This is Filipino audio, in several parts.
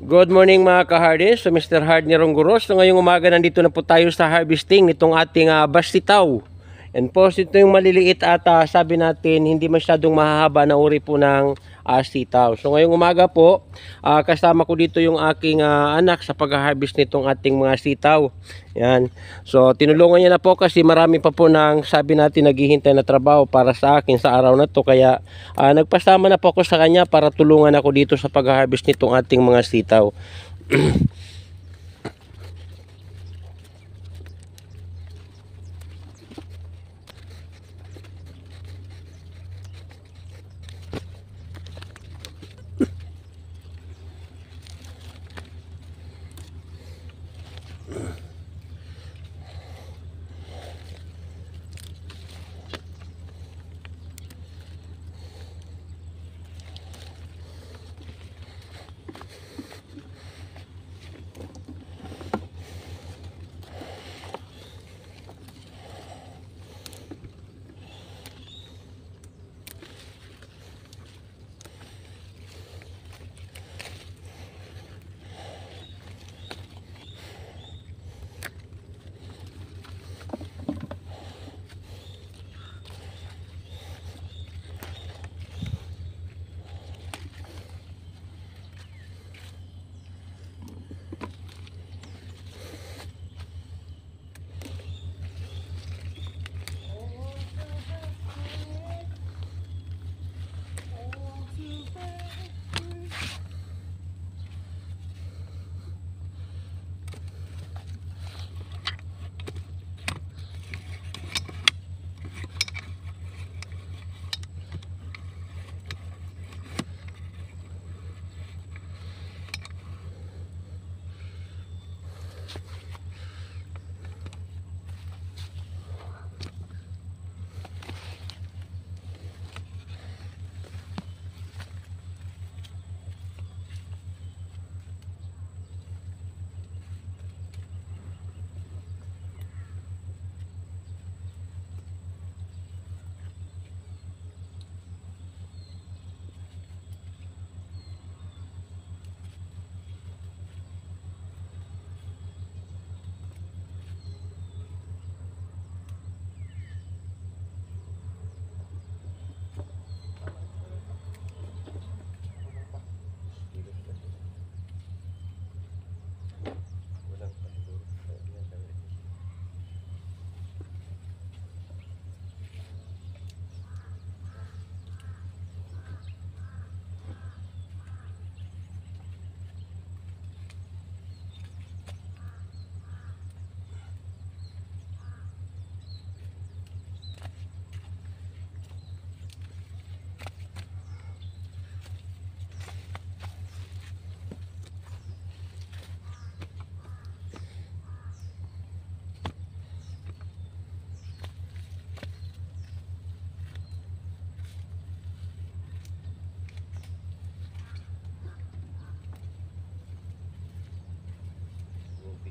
Good morning mga ka-hardins, so Mr. Hard ni Rongguros. So ngayong umaga nandito na po tayo sa harvesting nitong ating bastitaw. And po ito yung maliliit at sabi natin hindi masyadong mahahaba na uri po ng sitaw. So ngayong umaga po kasama ko dito yung aking anak sa pag-harvest nitong ating mga sitaw. Yan. So tinulungan niya na po kasi marami pa po ng sabi natin naghihintay na trabaho para sa akin sa araw na to. Kaya nagpasama na po ako sa kanya para tulungan ako dito sa pag-harvest nitong ating mga sitaw.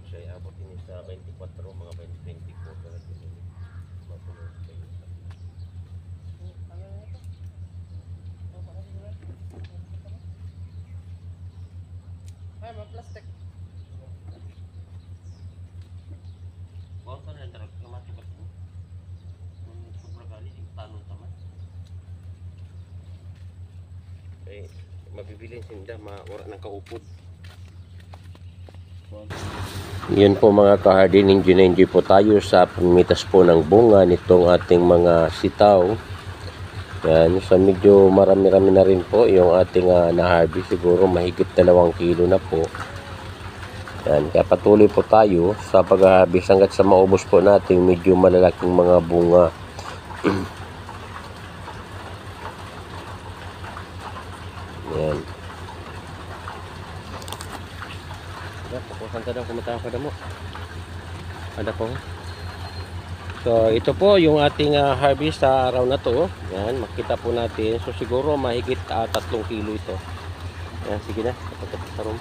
Siya ay abot din sa 24, mga 2024 talaga din. Matuloy sa iyo. Ay, mga plastic. Bawang na darak kamati ka po. Sobra kali yung tanong taman. Okay, mabibilin sinda, maura ng kaupod. Yun po mga ka-hardin, enjoy po tayo sa pagmitas po ng bunga nitong ating mga sitaw. Yan, so medyo marami-rami na rin po yung ating na-harvest, siguro mahigit 2 kilo na po. Yan, kaya patuloy po tayo sa pag-harvest hanggat sa maubos po natin medyo malalaking mga bunga. Yan. Daw kumatawa ka mo. Ada po. So ito po yung ating harvest sa araw na to. Yan, makita po natin. So siguro mahigit 3 kilo ito. Yan, sige na. Tapos sa room.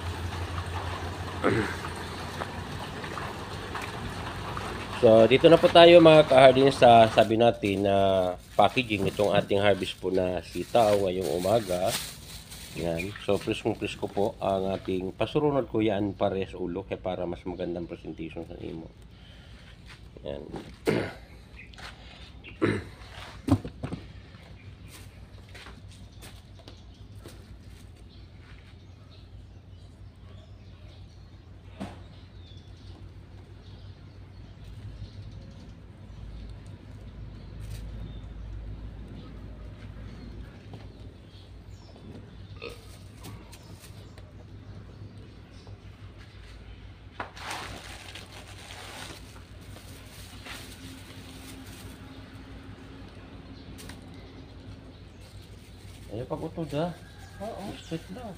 So dito na po tayo mga ka-hardin sa sabi natin na packaging itong ating harvest po na sitaw ngayong umaga. Yan. So, presko po ang ating pasurunod ko yan pares ulo kaya para mas magandang presentation sa imo. Yan. Ay, pag-utod ha. Oo. Straight daw.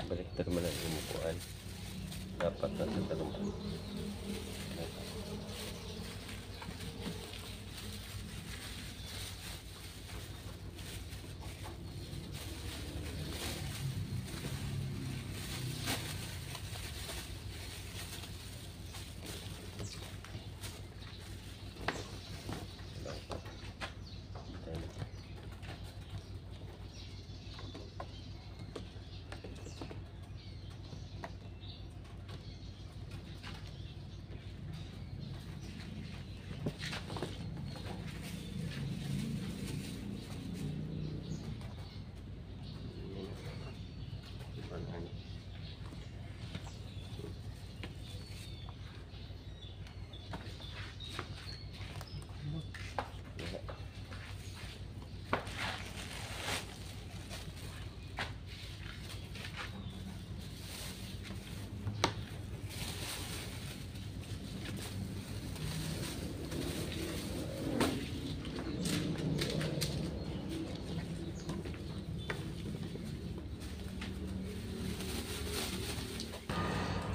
Baliktad man ang imukuan. Dapat na sa talong.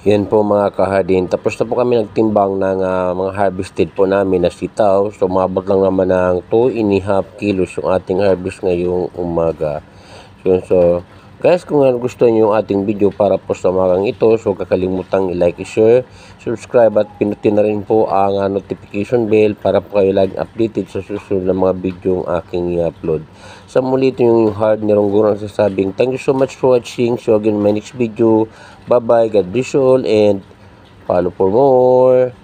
Yan po mga kahadin. Tapos na po kami nagtimbang ng mga harvested po namin na sitaw. So umabot lang naman ng 2.5 kilos yung ating harvest ngayong umaga. So guys, kung gusto niyo yung ating video para po sa umagang ito, so kakalimutang i-like, i-share, subscribe at pinutin na rin po ang notification bell para po kayo laging updated sa susunod na mga video yung aking i-upload. Sa muli ito yung hard ni Rongguro sasabing thank you so much for watching. So again, my next video. Bye bye, God bless you all and follow for more.